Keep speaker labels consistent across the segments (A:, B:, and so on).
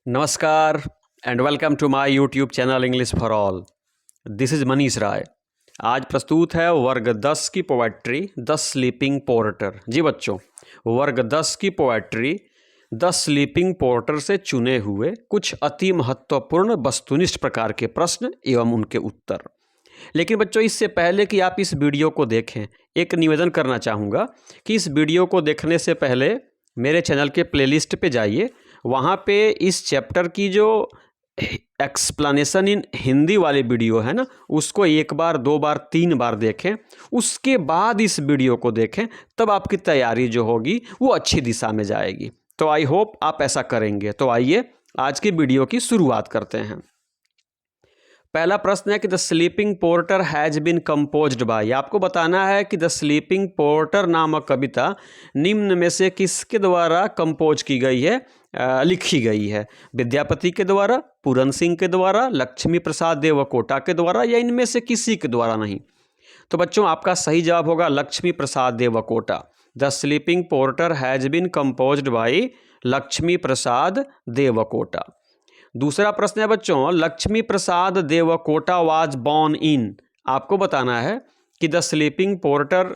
A: नमस्कार and welcome to my YouTube channel English for all. This is Manish Rai. आज प्रस्तुत है वर्ग 10 की पोएट्री द स्लीपिंग पोर्टर। जी बच्चों, वर्ग 10 की पोएट्री द स्लीपिंग पोर्टर से चुने हुए कुछ अति महत्वपूर्ण वस्तुनिष्ठ प्रकार के प्रश्न एवं उनके उत्तर। लेकिन बच्चों, इससे पहले कि आप इस वीडियो को देखें, एक निवेदन करना चाहूँगा कि इस वीडियो को देखने से पहले मेरे चैनल के प्लेलिस्ट पे जाइए। वहाँ पे इस चैप्टर की जो एक्सप्लेनेशन इन हिंदी वाली वीडियो है ना, उसको एक बार, दो बार, तीन बार देखें। उसके बाद इस वीडियो को देखें, तब आपकी तैयारी जो होगी वो अच्छी दिशा में जाएगी। तो आई होप आप ऐसा करेंगे। तो आइए आज की वीडियो की शुरुआत करते हैं। पहला प्रश्न है कि the sleeping porter has been composed by. आपको बताना है कि द स्लीपिंग पोर्टर नामक कविता निम्न में से किसके द्वारा कंपोज की गई है, लिखी गई है। विद्यापति के द्वारा, पूरन सिंह के द्वारा, लक्ष्मी प्रसाद देवकोटा के द्वारा, या इनमें से किसी के द्वारा नहीं। तो बच्चों, आपका सही जवाब होगा Laxmi Prasad Devkota. The sleeping porter has been composed by Laxmi Prasad Devkota. दूसरा प्रश्न है बच्चों, Laxmi Prasad Devkota was born in. आपको बताना है कि द स्लीपिंग पोर्टर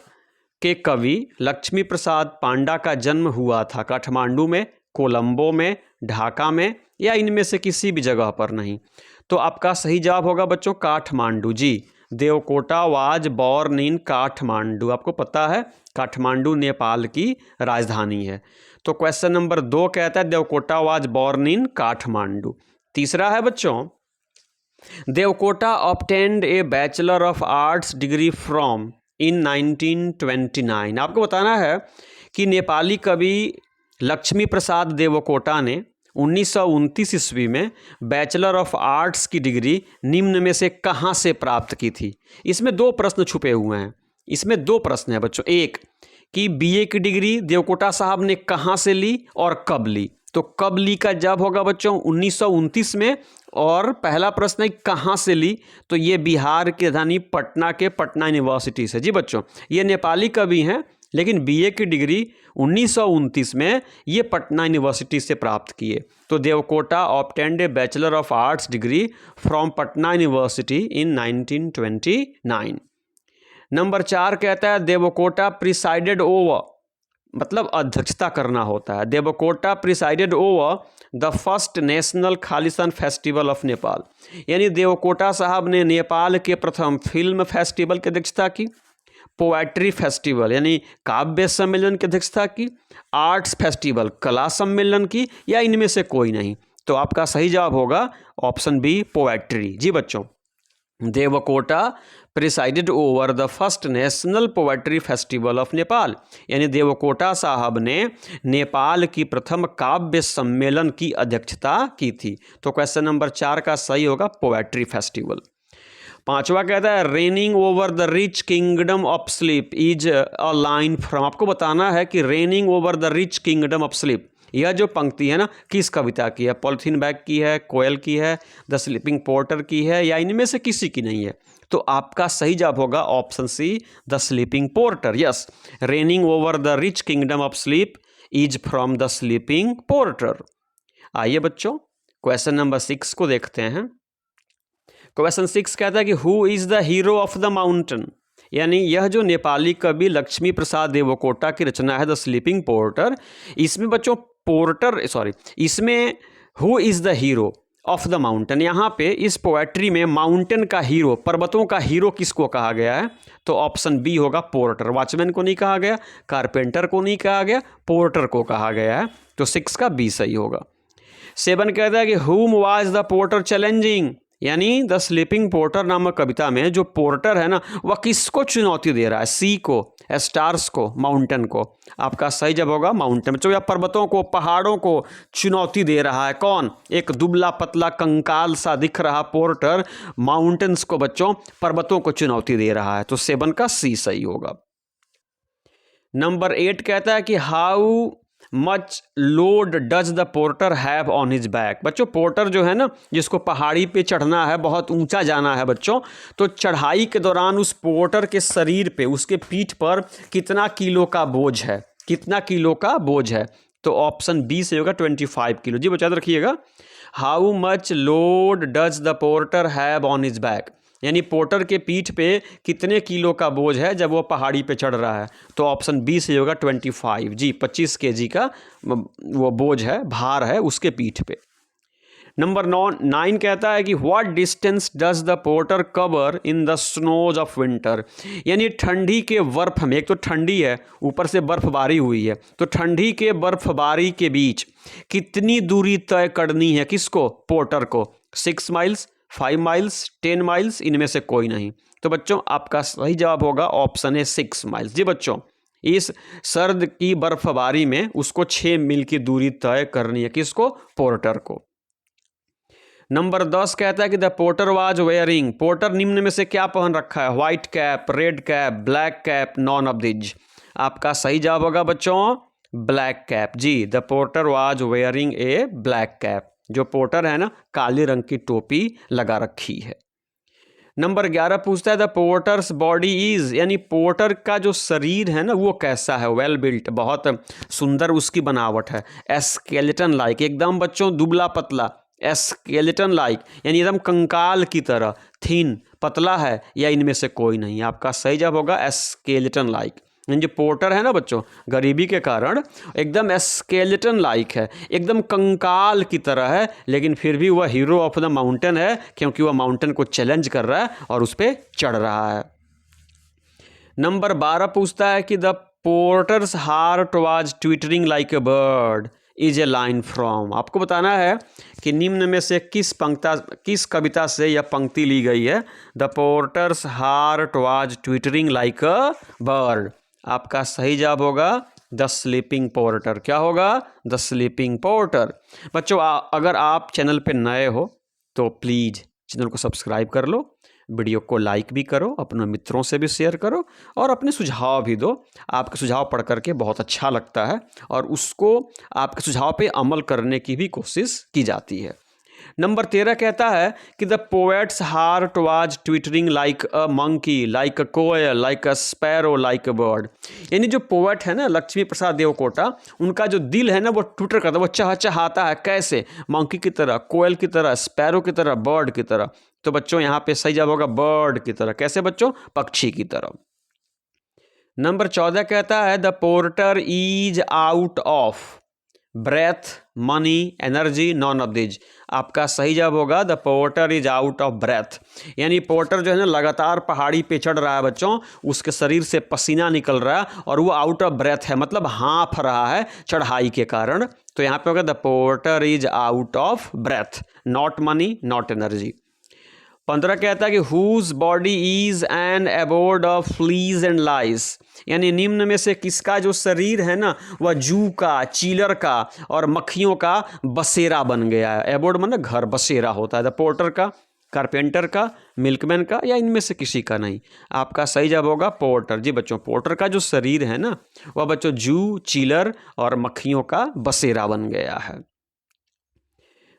A: के कवि लक्ष्मी प्रसाद पांडा का जन्म हुआ था काठमांडू में, कोलंबो में, ढाका में, या इनमें से किसी भी जगह पर नहीं। तो आपका सही जवाब होगा बच्चों काठमांडू। जी, Devkota was born in Kathmandu. आपको पता है काठमांडू नेपाल की राजधानी है। तो क्वेश्चन नंबर 2 कहता है Devkota was born in Kathmandu. तीसरा है बच्चों, Devkota obtained A bachelor of arts degree from in 1929। आपको बताना है कि नेपाली कवि लक्ष्मी प्रसाद देवकोटा ने 1929 ईस्वी में बैचलर ऑफ आर्ट्स की डिग्री निम्न में से कहाँ से प्राप्त की थी। इसमें दो प्रश्न छुपे हुए हैं। इसमें दो प्रश्न हैं बच्चों। एक कि बीए की डिग्री देवकोटा साहब ने कहाँ से ली और कब ली। तो कब ली का जवाब होगा बच्चों 1929 में। और पहला प्रश्न है कहाँ से ली, तो ये बिहार की राजधानी पटना के पटना यूनिवर्सिटी से। जी बच्चों, ये नेपाली कवि हैं, लेकिन बीए की डिग्री 1929 में ये पटना यूनिवर्सिटी से प्राप्त किए। तो Devkota obtained A bachelor of arts degree from Patna university in 1929। Number 4 कहता है देवकोटा प्रिसाइडेड ओवर, मतलब अध्यक्षता करना होता है। Devkota presided over the first national Khalistan festival of Nepal. यानी देवकोटा साहब ने नेपाल के प्रथम फिल्म फेस्टिवल की अध्यक्षता की, पोएट्री फेस्टिवल यानी काव्य सम्मेलन की अध्यक्षता की, आर्ट्स फेस्टिवल कला सम्मेलन की, या इनमें से कोई नहीं। तो आपका सही जवाब होगा ऑप्शन बी पोएट्री। जी बच्चों, Devkota presided over the first national poetry festival of Nepal. यानी देवकोटा साहब ने नेपाल की प्रथम काव्य सम्मेलन की अध्यक्षता की थी। तो क्वेश्चन नंबर 4 का सही होगा पोएट्री फेस्टिवल। पांचवा कहता है raining over the rich kingdom of sleep is a line from. आपको बताना है कि raining over the rich kingdom of sleep, यह जो पंक्ति है ना, किस कविता की है। पॉलिथीन बैग की है, कोयल की है, द स्लीपिंग पोर्टर की है, या इनमें से किसी की नहीं है। तो आपका सही जवाब होगा option see the sleeping porter. Yes, raining over the rich kingdom of sleep is from the sleeping porter. आइए बच्चों क्वेश्चन नंबर 6 को देखते हैं। क्वेश्चन 6 कहता है कि who is the hero of the mountain. यानी यह जो नेपाली कवि लक्ष्मी प्रसाद देवकोटा की रचना है द स्लीपिंग पोर्टर, इसमें बच्चों इसमें who is the hero of the mountain, यहाँ पे इस पोएट्री में माउंटेन का हीरो, पर्वतों का हीरो किसको कहा गया है। तो ऑप्शन बी होगा पोर्टर। वॉचमैन को नहीं कहा गया, कारपेंटर को नहीं कहा गया, पोर्टर को कहा गया है। तो 6 का बी सही होगा। 7 कहता है कि हुम वाज द पोर्टर चैलेंजिंग। यानी द स्लीपिंग पोर्टर नामक कविता में जो पोर्टर है ना, वह किसको चुनौती दे रहा है। सी को, स्टार्स को, माउंटेन को। आपका सही जवाब होगा माउंटेन। बच्चों, या पर्वतों को, पहाड़ों को चुनौती दे रहा है कौन। एक दुबला पतला कंकाल सा दिख रहा पोर्टर माउंटेन्स को, बच्चों पर्वतों को चुनौती दे रहा है। तो 7 का सी सही होगा। नंबर 8 कहता है कि how much load does the porter have on his back. बच्चों, पोर्टर जो है ना, जिसको पहाड़ी पे चढ़ना है, बहुत ऊंचा जाना है बच्चों, तो चढ़ाई के दौरान उस पोर्टर के शरीर पे, उसके पीठ पर कितना किलो का बोझ है, कितना किलो का बोझ है। तो ऑप्शन बी से होगा 25 किलो। जी बच्चा याद रखिएगा। How much load does the porter have on his back, यानी पोर्टर के पीठ पे कितने किलो का बोझ है जब वो पहाड़ी पे चढ़ रहा है, तो ऑप्शन बी से होगा 25। जी 25 kg का वो बोझ है, भार है उसके पीठ पे। नंबर 9 कहता है कि what distance does the porter cover in the snows of winter, यानी ठंडी के बर्फ में, एक तो ठंडी है ऊपर से बर्फबारी हुई है, तो ठंडी के बर्फबारी के बीच कितनी दूरी तय करनी है किसको, पोर्टर को। 6 माइल्स, 5 माइल्स, 10 माइल्स, इनमें से कोई नहीं। तो बच्चों आपका सही जवाब होगा ऑप्शन है 6 माइल्स। जी बच्चों इस सर्द की बर्फबारी में उसको 6 मील की दूरी तय करनी है किसको, पोर्टर को। नंबर 10 कहता है कि the porter was wearing, porter निम्न में से क्या पहन रखा है, white cap, red cap, black cap, none of these. आपका सही जवाब होगा बच्चों ब्लैक कैप। जी the porter was wearing a black cap, जो पोर्टर है ना काले रंग की टोपी लगा रखी है। नंबर 11 पूछता है द पोर्टर्स बॉडी इज, यानी पोर्टर का जो शरीर है ना वो कैसा है, वेल बिल्ट, बहुत सुंदर उसकी बनावट है। स्केलेटन लाइक, एकदम बच्चों दुबला पतला, स्केलेटन लाइक यानी एकदम कंकाल की तरह, थिन पतला है, या इनमें से कोई नहीं। आपका सही जवाब होगा स्केलेटन लाइक। जो पोर्टर है ना बच्चों गरीबी के कारण एकदम स्केलेटन लाइक है, एकदम कंकाल की तरह है, लेकिन फिर भी वह हीरो ऑफ द माउंटेन है, क्योंकि वह माउंटेन को चैलेंज कर रहा है और उस पर चढ़ रहा है। नंबर 12 पूछता है कि the porters heart was twittering like a bird is a line from, आपको बताना है कि निम्न में से किस कविता से यह पंक्ति ली गई है। The porters heart was twittering like a bird. आपका सही जवाब होगा द स्लीपिंग पोर्टर। क्या होगा, द स्लीपिंग पोर्टर। बच्चों अगर आप चैनल पे नए हो तो प्लीज़ चैनल को सब्सक्राइब कर लो, वीडियो को लाइक भी करो, अपने मित्रों से भी शेयर करो और अपने सुझाव भी दो। आपके सुझाव पढ़ करके बहुत अच्छा लगता है और उसको आपके सुझाव पे अमल करने की भी कोशिश की जाती है। नंबर 13 कहता है कि the poet's heart was twittering like a monkey, like a koel, like a sparrow, like a bird. यानी जो पोएट है ना लक्ष्मी प्रसाद देवकोटा, उनका जो दिल है ना वो ट्विटर करता है, वो चहचहाता है। कैसे, मंकी की तरह, कोयल की तरह, स्पैरो की तरह, बर्ड की तरह। तो बच्चों यहाँ पे सही जवाब होगा बर्ड की तरह। कैसे बच्चों, पक्षी की तरह। नंबर 14 कहता है the porter is out of breath, money, energy, none of these. आपका सही जवाब होगा the porter is out of breath, यानी पोर्टर जो है ना लगातार पहाड़ी पे चढ़ रहा है बच्चों, उसके शरीर से पसीना निकल रहा है और वो आउट ऑफ ब्रेथ है, मतलब हाँफ रहा है चढ़ाई के कारण। तो यहाँ पे होगा the porter is out of breath, not money, not energy. 15 कहता है कि whose body is an abode of fleas and lice, यानी निम्न में से किसका जो शरीर है ना वह जू का, चीलर का और मक्खियों का बसेरा बन गया है। एबोर्ड मतलब घर, बसेरा होता है द पोर्टर का, कारपेंटर का, मिल्कमैन का, या इनमें से किसी का नहीं। आपका सही जवाब होगा पोर्टर। जी बच्चों पोर्टर का जो शरीर है ना वह बच्चों जू, चीलर और मक्खियों का बसेरा बन गया है।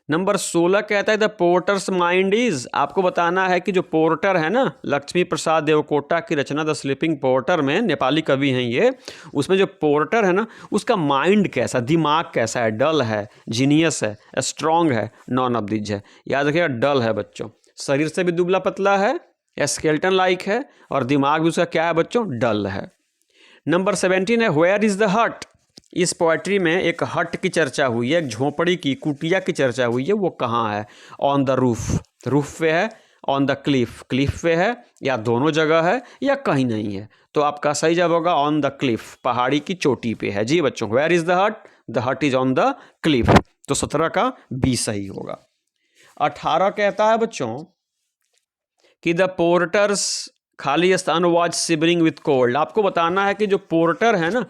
A: नंबर 16 कहता है द पोर्टर्स माइंड इज, आपको बताना है कि जो पोर्टर है ना लक्ष्मी प्रसाद देवकोटा की रचना द स्लीपिंग पोर्टर में, नेपाली कवि हैं ये, उसमें जो पोर्टर है ना उसका माइंड कैसा, दिमाग कैसा है, डल है, जीनियस है, स्ट्रांग है, नॉन ऑफ दिज है। याद रखिएगा डल है बच्चों, शरीर से भी दुबला पतला है, स्केलेटन लाइक है और दिमाग भी उसका क्या है बच्चों, डल है। नंबर 17 है वेयर इज द हट। इस पोएट्री में एक हट की चर्चा हुई है, एक झोपड़ी की, कुटिया की चर्चा हुई है, वो कहाँ है। ऑन द रूफ, रूफ पे है, ऑन द क्लिफ, क्लिफ पे है, या दोनों जगह है, या कहीं नहीं है। तो आपका सही जवाब होगा ऑन द क्लिफ, पहाड़ी की चोटी पे है। जी बच्चों वेयर इज द हट इज ऑन द क्लिफ। तो 17 का बी सही होगा। 18 कहता है बच्चों कि द पोर्टर्स खाली स्थान वाज सिबरिंग विथ कोल्ड। आपको बताना है कि जो पोर्टर है ना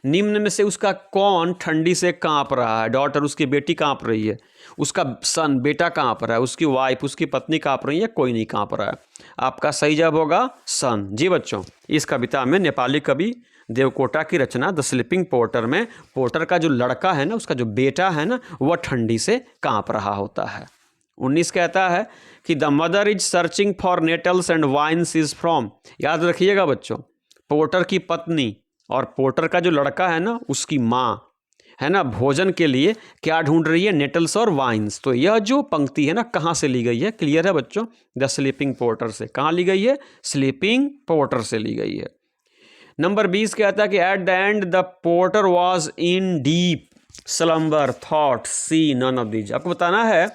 A: निम्न में से उसका कौन ठंडी से कांप रहा है। डॉटर उसकी बेटी कांप रही है, उसका सन बेटा कांप रहा है, उसकी वाइफ उसकी पत्नी कांप रही है, कोई नहीं कांप रहा है। आपका सही जवाब होगा सन। जी बच्चों इस कविता में नेपाली कवि देवकोटा की रचना द स्लीपिंग पोर्टर में पोर्टर का जो लड़का है ना उसका जो बेटा है ना वह ठंडी से कांप रहा होता है। 19 कहता है कि the mother is searching for nettles and vines is from. याद रखिएगा बच्चों पोर्टर की पत्नी और पोर्टर का जो लड़का है ना उसकी माँ है ना, भोजन के लिए क्या ढूंढ रही है, नेटल्स और वाइन्स। तो यह जो पंक्ति है ना कहाँ से ली गई है, क्लियर है बच्चों, द स्लीपिंग पोर्टर से। कहाँ ली गई है, स्लीपिंग पोर्टर से ली गई है। नंबर 20 कहता है कि at the end the porter was in deep slumber thought C none of these. आपको बताना है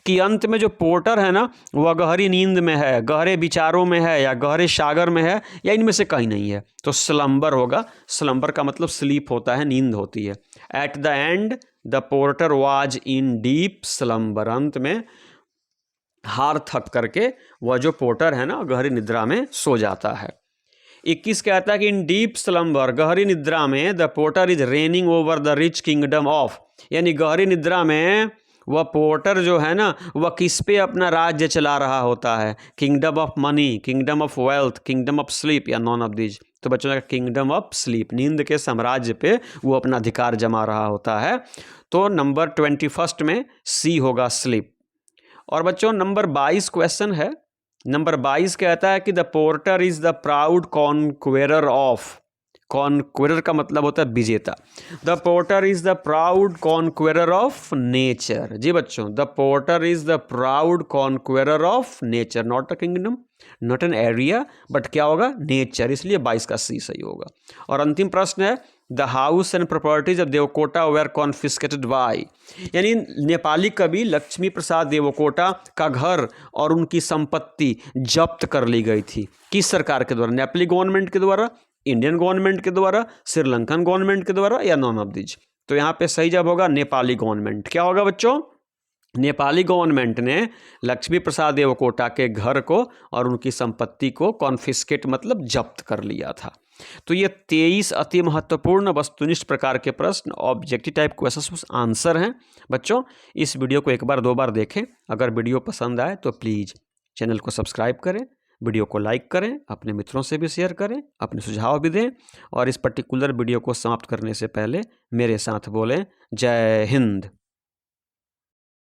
A: कि अंत में जो पोर्टर है ना वह गहरी नींद में है, गहरे विचारों में है, या गहरे सागर में है, या इनमें से कहीं नहीं है। तो स्लम्बर होगा। स्लम्बर का मतलब स्लीप होता है, नींद होती है। Eight the end the porter was in deep slumber, अंत में हार थक करके वह जो पोर्टर है ना गहरी निद्रा में सो जाता है। 21 कहता है कि इन डीप स्लम्बर, गहरी निद्रा में, the porter is raining over the rich kingdom of, यानी गहरी निद्रा में वह पोर्टर जो है ना वह किस पे अपना राज्य चला रहा होता है, kingdom of money, kingdom of wealth, kingdom of sleep, या नॉन ऑफ दीज। तो बच्चों का किंगडम ऑफ स्लीप, नींद के साम्राज्य पे वो अपना अधिकार जमा रहा होता है। तो नंबर 21 में सी होगा, स्लीप। और बच्चों नंबर 22 क्वेश्चन है। नंबर 22 कहता है कि the porter is the proud conqueror of, conqueror का मतलब होता है विजेता। The porter is the proud conqueror of nature. जी बच्चों, the porter is the proud conqueror of nature, not a kingdom, not an area, but क्या होगा, nature. इसलिए 22 का सी सही होगा। और अंतिम प्रश्न है, the house and properties of Devkota were confiscated by, यानी नेपाली कवि लक्ष्मी प्रसाद देवकोटा का घर और उनकी संपत्ति जब्त कर ली गई थी। किस सरकार के द्वारा, नेपाली गवर्नमेंट के द्वारा, इंडियन गवर्नमेंट के द्वारा, श्रीलंकन गवर्नमेंट के द्वारा, या नॉन ऑफ दीज। तो यहाँ पे सही जवाब होगा नेपाली गवर्नमेंट। क्या होगा बच्चों, नेपाली गवर्नमेंट ने लक्ष्मी प्रसाद देवकोटा के घर को और उनकी संपत्ति को कॉन्फिस्केट मतलब जब्त कर लिया था। तो ये 23 अति महत्वपूर्ण वस्तुनिष्ठ प्रकार के प्रश्न, ऑब्जेक्टिव टाइप क्वेश्चंस आंसर हैं। बच्चों इस वीडियो को एक बार दो बार देखें। अगर वीडियो पसंद आए तो प्लीज़ चैनल को सब्सक्राइब करें, वीडियो को लाइक करें, अपने मित्रों से भी शेयर करें, अपने सुझाव भी दें, और इस पर्टिकुलर वीडियो को समाप्त करने से पहले मेरे साथ बोलें, जय हिंद।